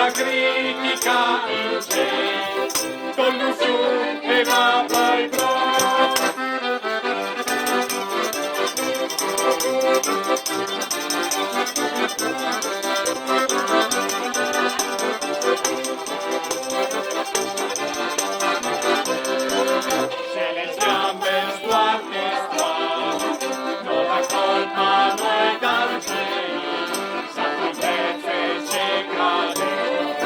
la critica in cielo, torno su e va poi pro. Se le gambe stuarne stuar, non la colpa noi dal cielo, sacrifice c'è cade,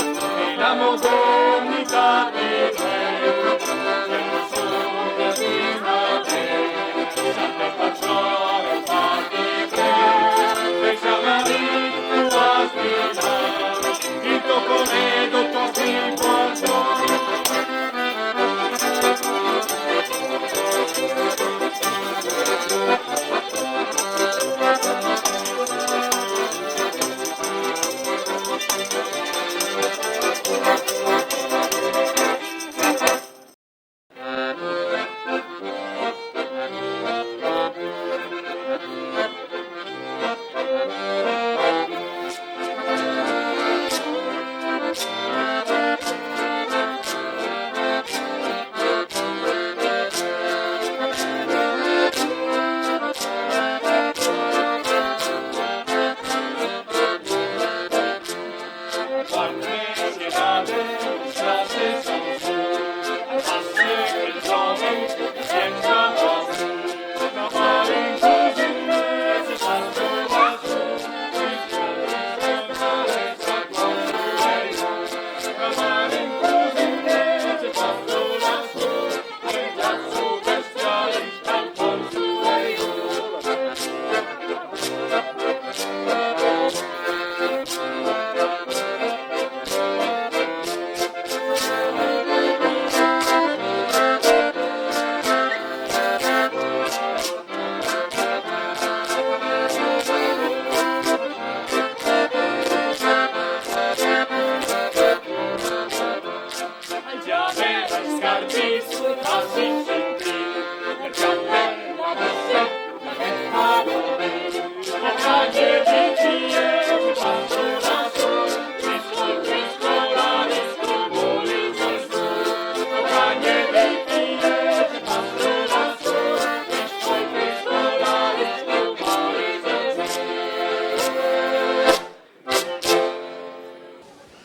e la modernità di re, per il sud di Israele, sempre facciamo fatti tre, e chiamami tu a sfidare, il tuo conedo tuo si portò.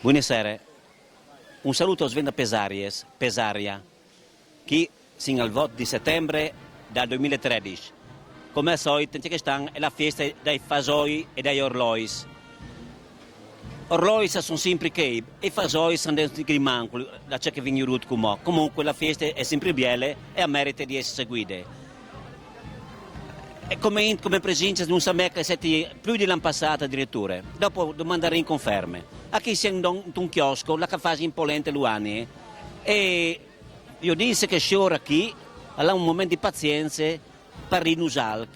Buonasera, un saluto a Svenda Pesaria, che sin al voto di settembre del 2013. Come al solito, in quest'anno è la festa dei fasoi e dei orlois. Orlois sono sempre che, e fasoi sono dei grimancoli, da ciò che viene rutto come. Comunque la festa è sempre bella e ha merito di essere seguita. E come presenza non sa me che siete più di l'anno passato addirittura. Dopo domandare in conferme. A chi si è un chiosco, la che fa impolente Luani. E io disse che se ora qui, ha un momento di pazienza per rinusare.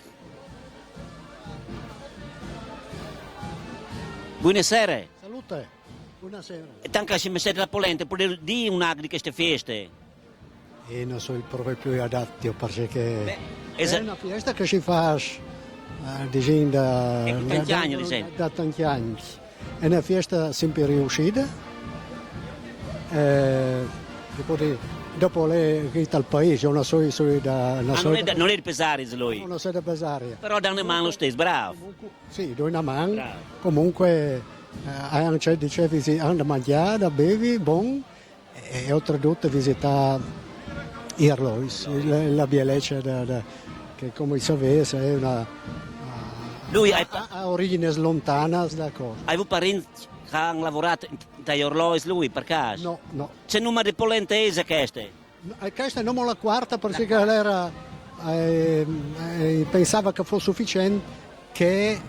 Buonasera. Salute, buonasera. E tanto che se mi siete la polente, potete dire un'agri di queste feste? E non sono proprio più adatto perché è una festa che si fa diciamo, da tanti anni. È una festa sempre riuscita. Dopo lei è al paese, non so da... non è di Pesaris lui? Non so da Pesaria. Però da una mano lo stesso, bravo. Sì, da una mano. Comunque, dicevi, hanno da mangiare, da bevi, buon. E oltretutto visitare Irlois, la Bieleccia, che come sapete è una... Lui ha origini lontane da cosa. Hai avuto parenti che hanno lavorato da Irlois lui, per caso? No. C'è un numero di polentese queste? Questa è non la quarta perché lei era, pensava che fosse sufficiente che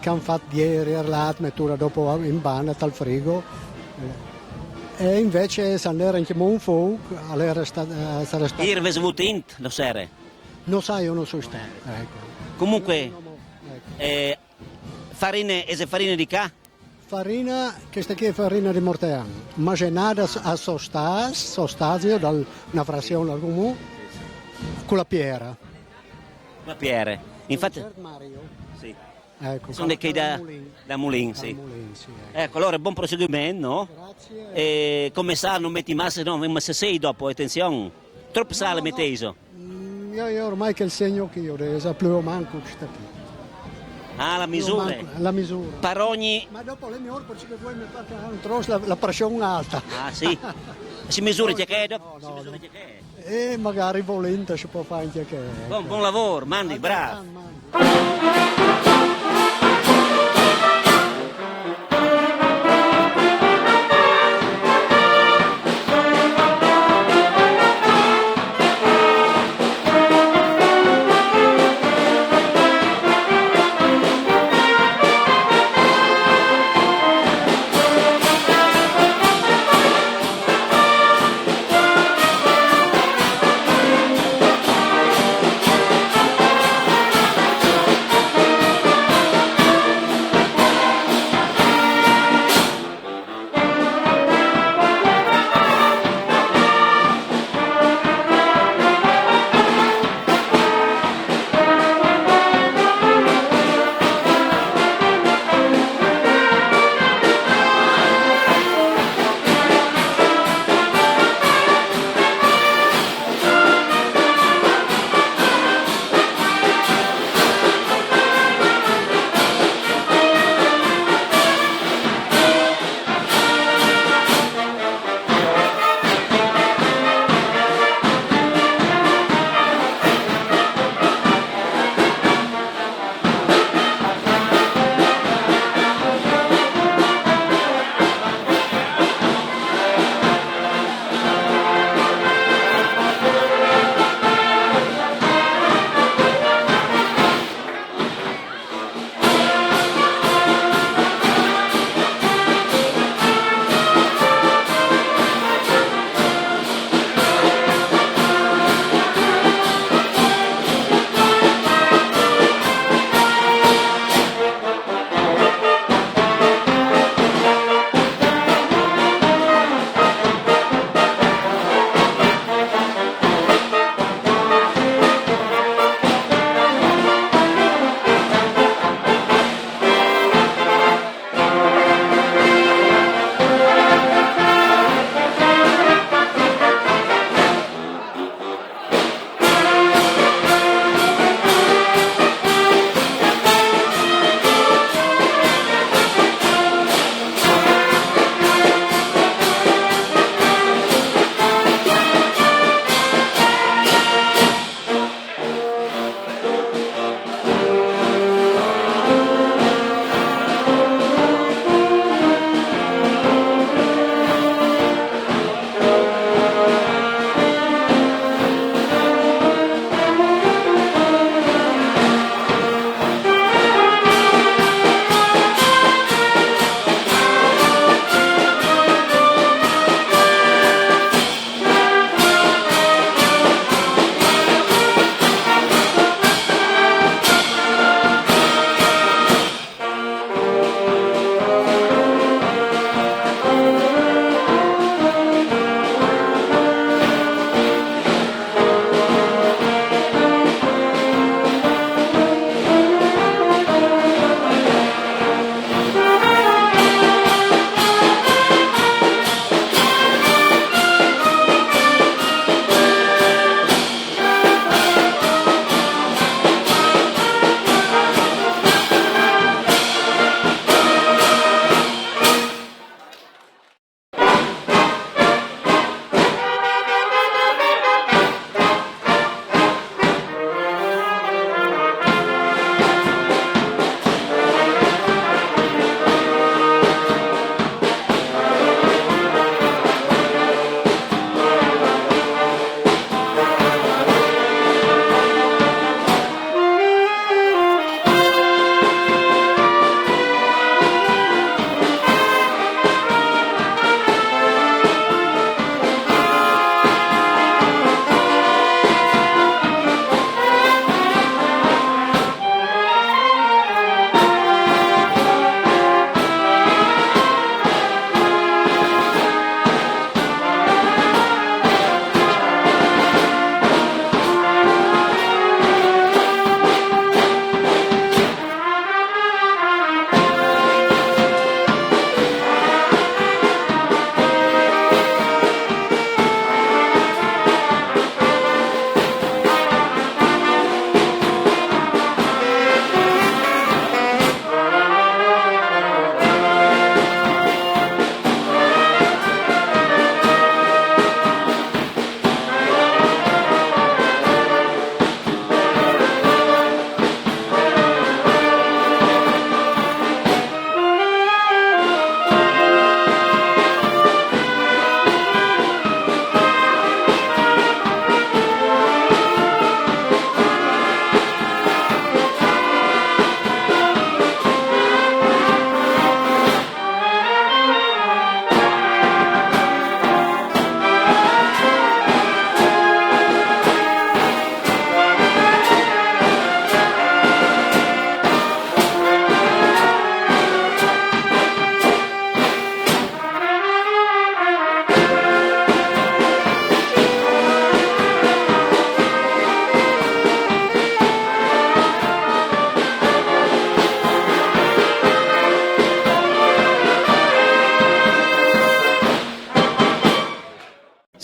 hanno fatto ieri la mettura dopo in banna dal frigo. E invece se era in un fuoco, allora sarà stato... Ieri avete avuto int, lo sera? Non sai, io non so stato. Ecco. Comunque, farina di cá? Farina, questa qui è farina di Morteano, macinata a sostazio, da una frazione comune, con la piera. La piera. Infatti... Mario. Sì. Ecco, Sono dei che da Moulin, sì. Ecco, allora buon proseguimento, no? Grazie. E come sa, non metti massa, no, ma se sei dopo, attenzione. Troppo sale no. metteso. Io ormai che il segno che io, più manco sta qui. Ah, la misura. La misura. Per ogni... Ma dopo le mie ore, perché voi mi fate un trosso la pressione alta. Ah, sì. Si misura già che è dopo? No, Si no, misura no. già che è. E magari volente si può fare anche che... Buon lavoro, Mandi, bravo.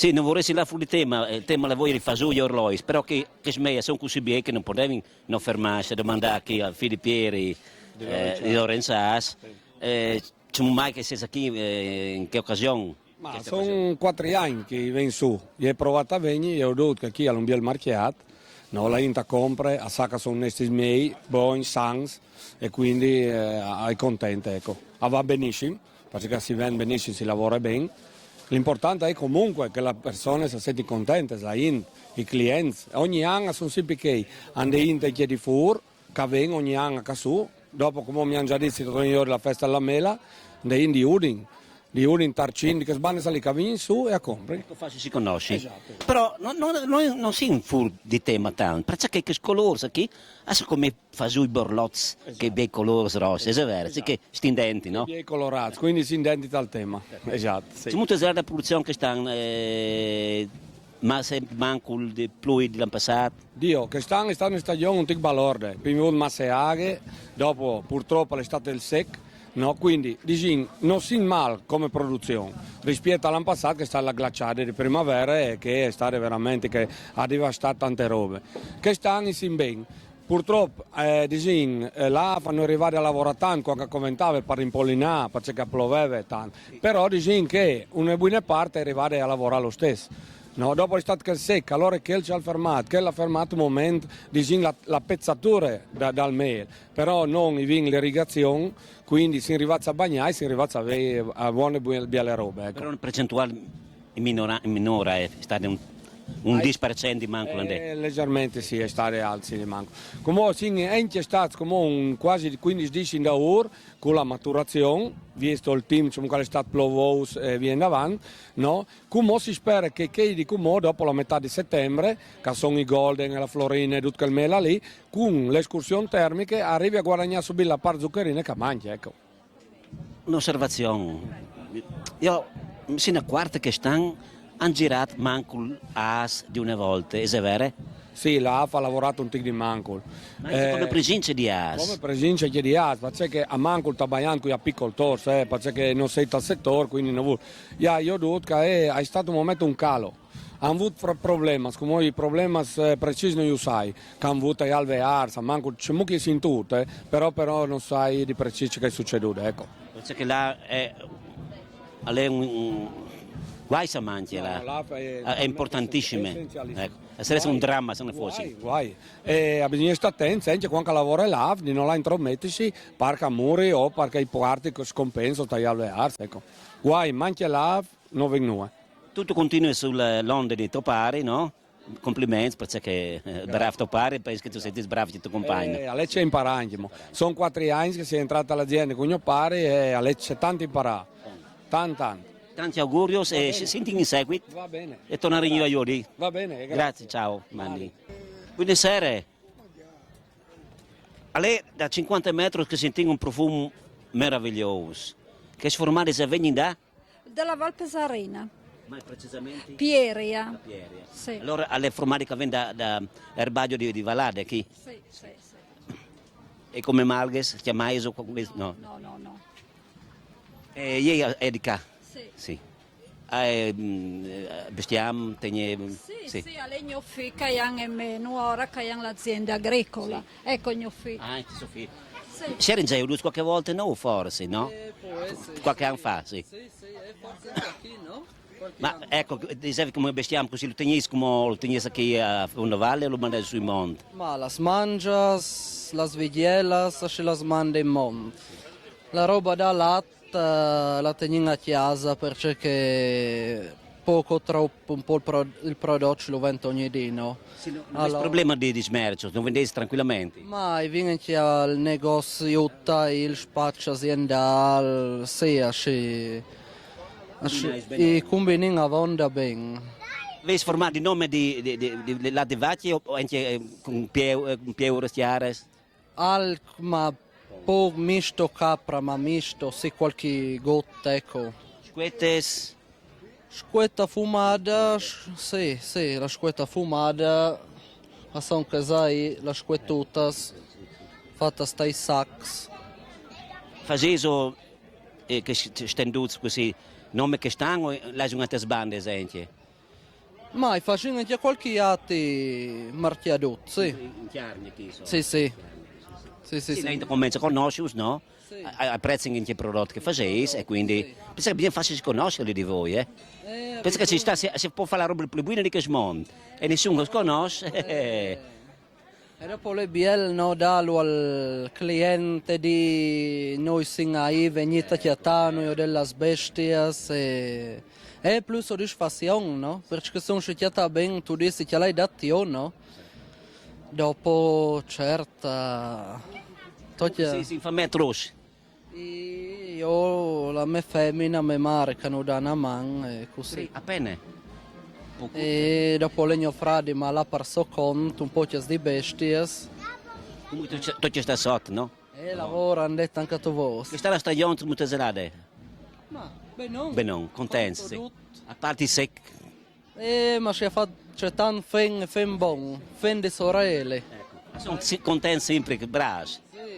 Sì, non vorrei là fuori il tema la voi rifasù gli orloi, però che smeia sono così bene che non potevi non fermarsi a domandare qui a Filippieri di Lorenzas. C'è mai che sei qui in che occasione? Ma sono 4 anni che vengo su, io ho provato a venire, io ho detto che qui all'Umbiel Marchiat, no, la Inta compra, a Sacca sono onesti miei, buoni, sans, e quindi è contento, ecco. Va benissimo, perché si vende benissimo, si lavora bene. L'importante è comunque che le persone si sentano contente, i clienti. Ogni anno sono sempre che hanno dei che di fuori, che vengono ogni anno a su, dopo come mi hanno già detto, tornano la festa della mela, di Udin Tarcini che sbanne sali che vieni su e a compri. Facile si conosci. Esatto. Però non si un fur di tema tanto, perché che colori qui, adesso come fa su i borlots che bei colori rossi, è vero, che stindenti, no? I colorati, quindi si identica al tema. Esatto, sì. C'è molta zona produzione che stanno, ma sempre manco di più dell'anno passato. Dio, che stanno in stagione un tic balorde, prima un masseaghe, dopo purtroppo l'estate del sec. No, quindi diciamo, non si male come produzione rispetto all'anno passato che sta alla glaciale di primavera e che è stata veramente che ha devastato tante robe che stanno in bene. Purtroppo là fanno arrivare a lavorare tanto come commentava per impollinare perché pioveva tanto, però diciamo che una buona parte è arrivare a lavorare lo stesso. No, dopo l'estate che è secca, allora che ci ha fermato, che l'ha fermato un momento di la pezzatura dal mele, però non l'irrigazione, quindi si arriva a bagnare, si arriva a avere a buone belle robe. Ecco. Però una percentuale minore è stata un 10% di manco. Leggermente sì, è stato alto di manco. Comunque è stato come quasi 15 da ora con la maturazione, visto il team che è stato plovoso e viene avanti, no? Come si spera che di come dopo la metà di settembre, che sono i golden, la florina e tutto il mela lì, con l'escursione termiche arrivi a guadagnare subito la parte zuccherina che mangia, ecco. Un'osservazione, io sono a quarta che stanno hanno girato manco l'AS di una volta, è vero? Sì, l'AF ha lavorato un tic di Mancul. Ma come presenza di AS? Come presenza di AS, perché a Mancul sta bagliando con gli agricoltori, perché non sei al settore, quindi non vuole. Io ho detto che è stato un momento un calo. Hanno avuto problemi, come i problemi precisi non li sai, che hanno avuto gli alveari, a Mancul c'è molto in tutto, però non sai di preciso che è succeduto, ecco. Perché là è un... Guai sa mangia là, è importantissima. Ecco. Sarebbe un dramma se ne fosse. Guai. E bisogna stare attenti, anche quando lavora là, di non la intromettersi, perché a muri o perché i parti che scompensano dagli alveari. Ecco. Guai, mangia là, non vengono. Tutto continua sull'onda di Topari, no? Complimenti perché bravo Topari, penso che tu sei bravo di tuo compagno. A lei c'è imparando. Sono 4 anni che sei entrata all'azienda con mio pari e a lei c'è tanto imparato. Tanto. Tanti auguri e ci senti in seguito. Va bene. E tornare in ieri. Va bene, grazie. Grazie, ciao Mandi. Buonasera. A lei da 50 metri che senti un profumo meraviglioso. Che si formate se vengono da? Della Val Pesarina. Ma precisamente? Pieria. Pieria. Sì. Allora alle formate che vengono da erbaggio di Valade qui? Sì. E come malghes? C'è mais o questo? No. No. E lei è di qua? Sì. Bestiamo, Sì, alle gnoffi che hanno meno ora che hanno l'azienda agricola. Sì. Ecco gnoffi. Ah, Sofia. Sì. C'era in giro qualche volta no, forse, no? Qualche anno fa, sì. Sì, forse anche qui, no? Ma ecco, dicevi come bestiamo così, lo tenissi qui a una valle o lo mandai sui monti? Ma las mangias, las vigielas, se las manda in monte. La roba da latte la teniamo a casa perché poco troppo un po' il prodotto lo vende ogni giorno. Sì, no, allora, il problema di smercio, non vendete tranquillamente? Ma vieni al negozio, il spazio aziendale, sì, i combini vanno bene. Avete formato il nome di latte vacche o anche con più restiare? Ma po' misto capra, ma misto, sì, qualche gotta, ecco. Squettes? Squetta fumata, sì, la squetta fumata, ma sono casai, la squettutas, fatta stai sacs. Faceso che stenduti così, nome che stanno, la giungate sbande, esempio? Ma faccio anche qualche atti marchiadut, sì. In chiarni chi so. Sì, sì. Sì, sì, Sì, sì. lei comincia a conoscersi, no? Sì. Apprezzano anche i prodotti che fate e quindi penso che bisogna farsi conoscere di voi, eh? Penso che si può fare la roba più buona di che mondo e nessuno si conosce. E dopo le biel no dallo al cliente di noi singai venite chiatano io delle bestias e è più soddisfazione, no? Perché sono sciacchiata ben tu dici che l'hai dato io, no? Dopo certa Sì, fa me atroci. io la mia femmina mi marcano da una man e così. Appena. E dopo le mie fradi ma la parso conto un po' di bestias Comunque tu ci stai sotto, no? e lavoro andate anche tu voi. Questa è la stagione che molto serate. Ma non. Beh non, contenti. Sì. A parte i sec. Ma c'è tanto fen buon, fen di sorelle. Sono contenti sempre, che bravi.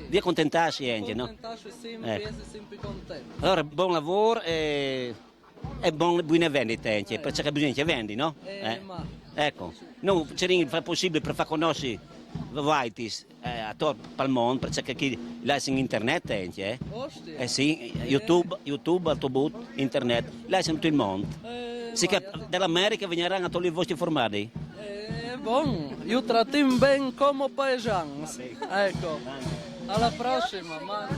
Vi accontentarsi anche, no? Contentarsi sempre, Ecco. essere sempre contenti. Allora, buon lavoro e buone vendite anche, perché bisogna che vendi, no? Ma Ecco, non c'è fa possibile per far conoscere Vaitis attorno al mondo, perché chi là in internet anche, ostia. sì, YouTube, Autobot, internet, là in tutto il mondo. Sì che dall'America verranno a togliere i vostri formati. Buon, io tratto ben come paesani. Ecco, alla prossima, man.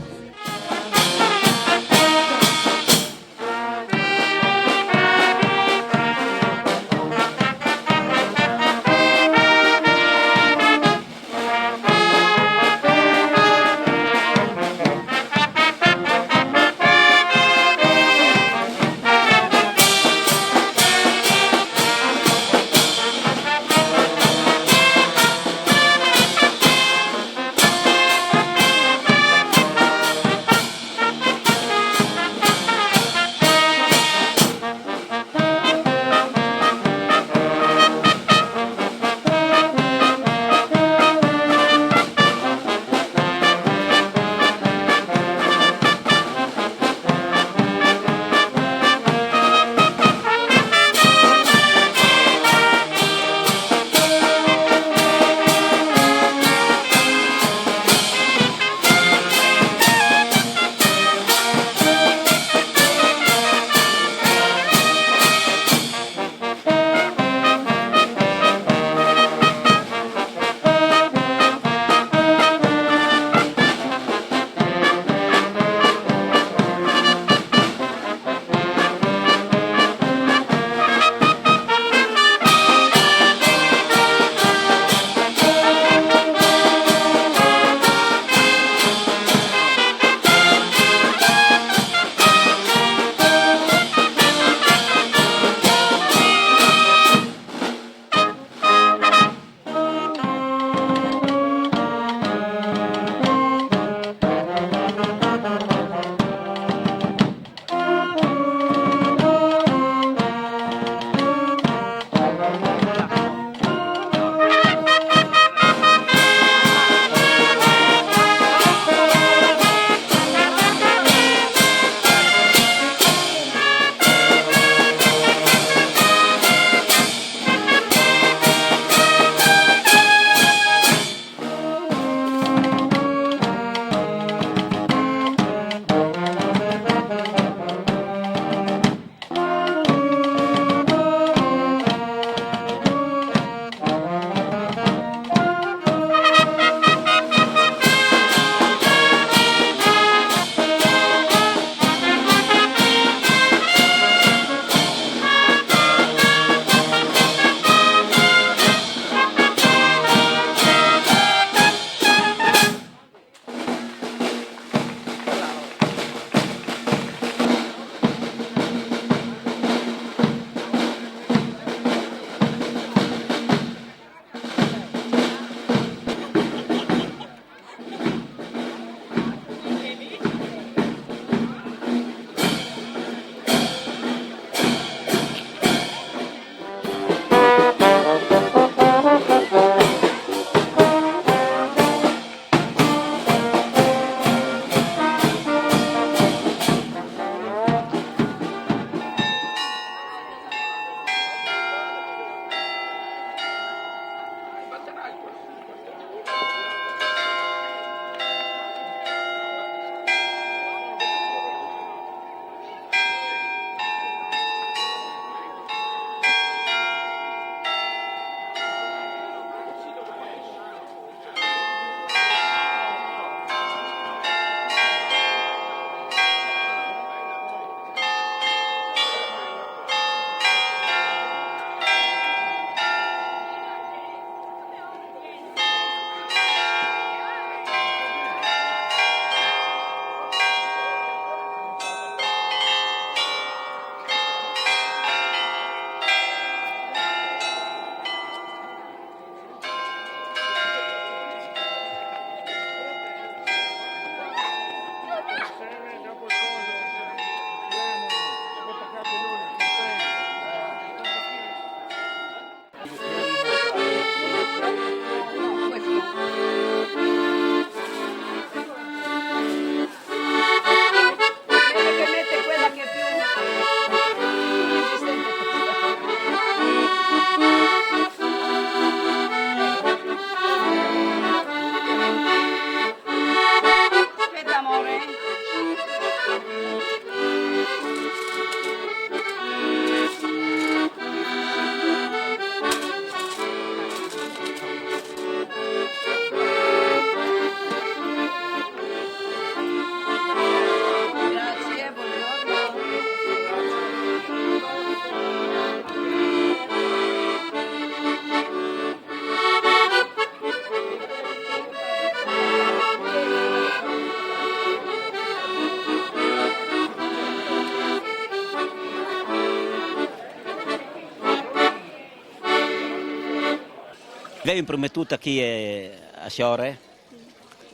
Avevo promettuto qui a Fiore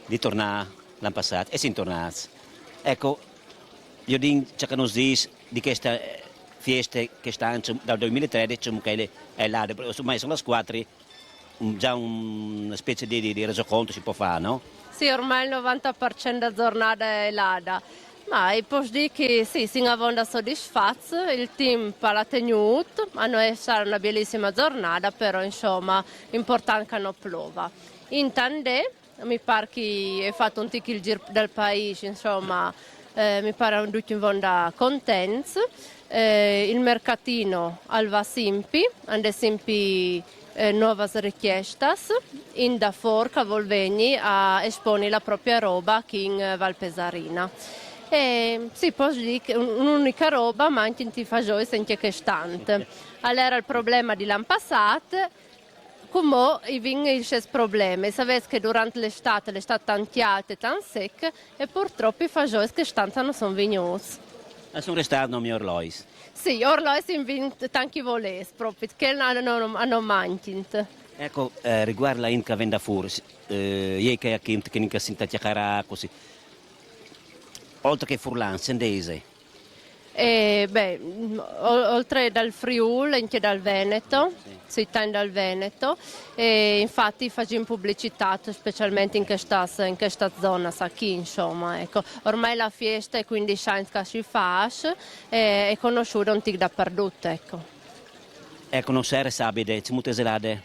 di tornare l'anno passato e siamo tornati. Ecco, io dico che non si dice di questa festa che sta dal 2013, che è là, ormai sono le 4, già una specie di resoconto si può fare, no? Sì, ormai il 90% della giornata è là. Ma posso dire che sì, siamo abbastanza soddisfatti, il team l'ha tenuto, è stata una bellissima giornata, però insomma è importante che non piova. Intanto mi pare che hai fatto un tic il giro del paese, insomma mi pare tutti contenti. Il mercatino va sempre nuove richieste, in da forca vuol venire a esponere la propria roba qui in Valpesarina. Sì, posso dire che un'unica roba, ma anche in Tifagioi senti che stante. Allora il problema di l'anno passato, come i problemi, sapete che durante l'estate tanto alta e tanto secca e purtroppo i fagioli che stanno sono venuti. Sono restati non mi orlois. Sì, orloi si vinto tanti volesi, proprio, che hanno mangiato. Ecco, riguardo la Inca Vendafur, ieri che non si chiacchierà così. Oltre che Furlan, Sendese. Oltre dal Friuli, anche dal Veneto, si tende dal Veneto, e infatti facciamo pubblicità specialmente in questa zona, qui insomma, ecco. Ormai la festa è 15 anni che si fa, è conosciuta un tic dappertutto, ecco. Ecco, non serve sabide, ci multe zelade,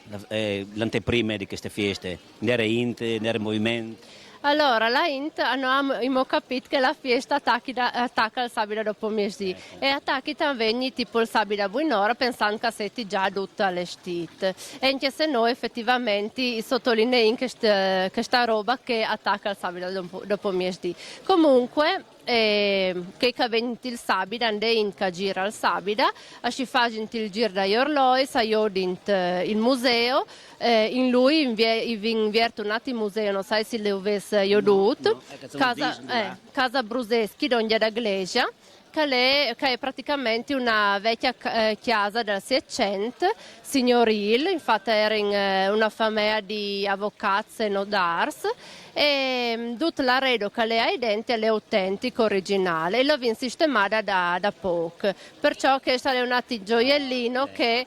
l'anteprima di queste feste, nere int, nere movimenti. Allora, la Int abbiamo capito che la festa attacca il sabato dopo mesi e attacchi también tipo il sabato a buon'ora pensando che siete già tutta allestita. E anche se noi effettivamente sottolineiamo questa roba che attacca il sabato dopo mesi. Comunque, che avviene il sabato, andare in gira il sabato, si fa il giro da Orloi, si il museo, in lui invierte un attimo museo, non sai se lo avesse aiutato, casa Bruseschi, d'Ogna da Glesia, che è praticamente una vecchia chiesa del 600, signorile, infatti era in una famiglia di avvocati e nodars, e tutto l'arredo che lei ha dentro è autentico, originale, e l'ho sistemata da poco, perciò che è un gioiellino che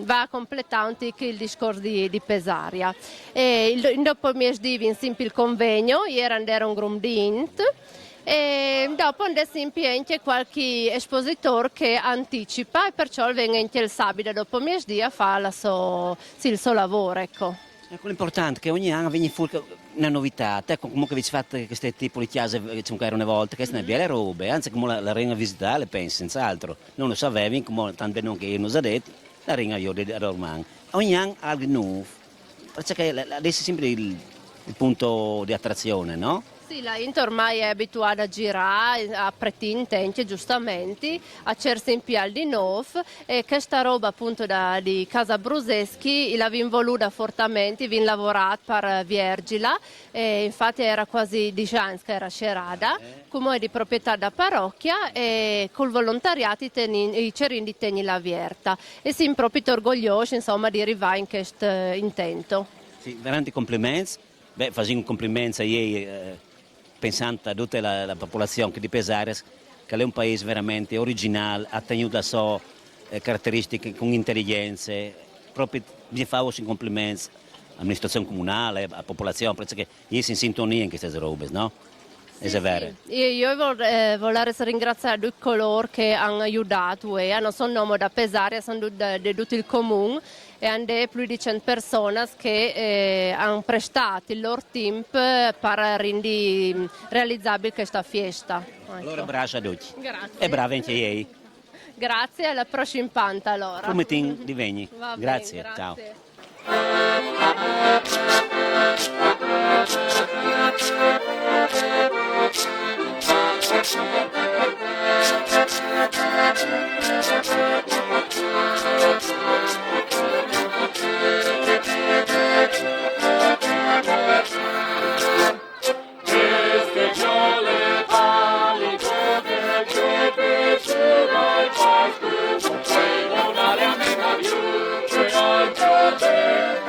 va a completare il discorso di Pesaria. Dopo mi è sempre il convegno, ieri era un gruppo di Int, e dopo anche qualche espositore che anticipa e perciò viene anche il sabato dopo mesi a fare il suo lavoro, ecco. Ecco l'importante è che ogni anno viene fuori una novità, ecco comunque vi fate queste tipo di chiese che erano una volta, che sono belle robe, anzi come la ringa visitare penso senz'altro, non lo sapevi, come tanto non che io non ho detto, la ringa io di Orman. Ogni anno algo nuovo, perché adesso è sempre il punto di attrazione, no? Sì, la Int ormai è abituata a girare, a pretendere giustamente, a cercare al di nuovo e questa roba appunto di Casa Bruseschi l'abbiamo voluta fortemente, abbiamo lavorato per Vergila e infatti era quasi 10 anni che era scerata, come di proprietà da parrocchia e col volontariato i cerini tenni la vierta e siamo proprio orgogliosi insomma di arrivare in questo intento. Sì, veramente complimenti, facciamo complimenti a ieri. Pensando a tutta la popolazione di Pesares, che è un paese veramente originale, ha tenuto le sue caratteristiche con intelligenza, proprio vi faccio complimenti all'amministrazione comunale, alla popolazione, perché io sono in sintonia in queste robe, no? Sì, è vero. Sì. Io vorrei ringraziare tutti coloro che hanno aiutato, non sono nome da Pesaria, sono di tutto il comune e hanno più di 100 persone che hanno prestato il loro tempo per rendere realizzabile questa festa. Allora braccia a tutti. Grazie. E bravi anche ieri. Grazie, alla prossima panta allora. Come ti diveni? Grazie. Ciao. Este giole palico che ci vai Pasqua, non una lamenta più, che altro te.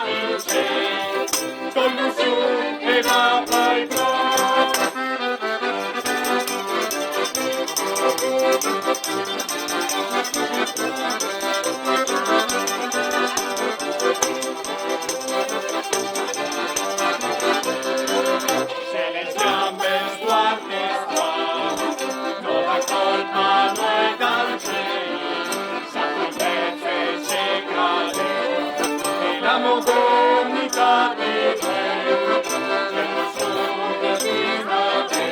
in cielo, torno su e va poi pro. Se le gambe stuarne nuova colpa noi dal cielo, salvezze segrete e la modernità di te, che non sono di te,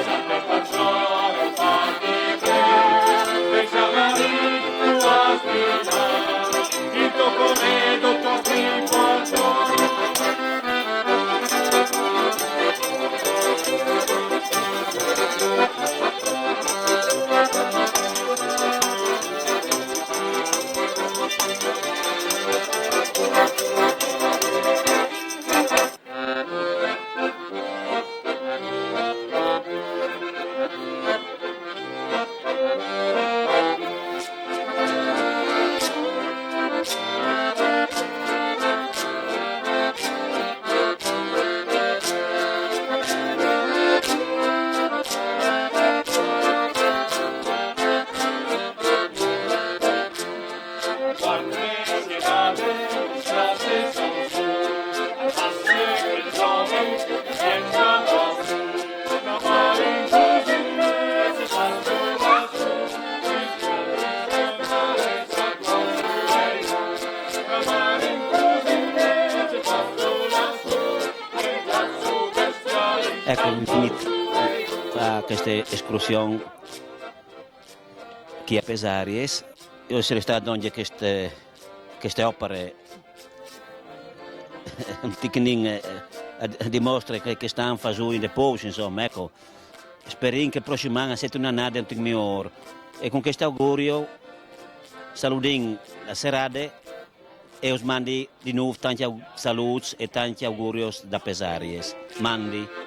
salve pazzolo fatti te, e chiamami tu a sfidare, il tuo comedo tuo ti portò. Ecco, infinito questa escursione che a Pesaries, io sono stato anche queste opere un ticchinin dimostra che stanno facendo in deposito, insomma, ecco, spero che il prossimo anno sia un'annata un migliore e con questo augurio salutin la serade e os mandi di nuovo tanti saluti e tanti auguri da Pesaries. Mandi.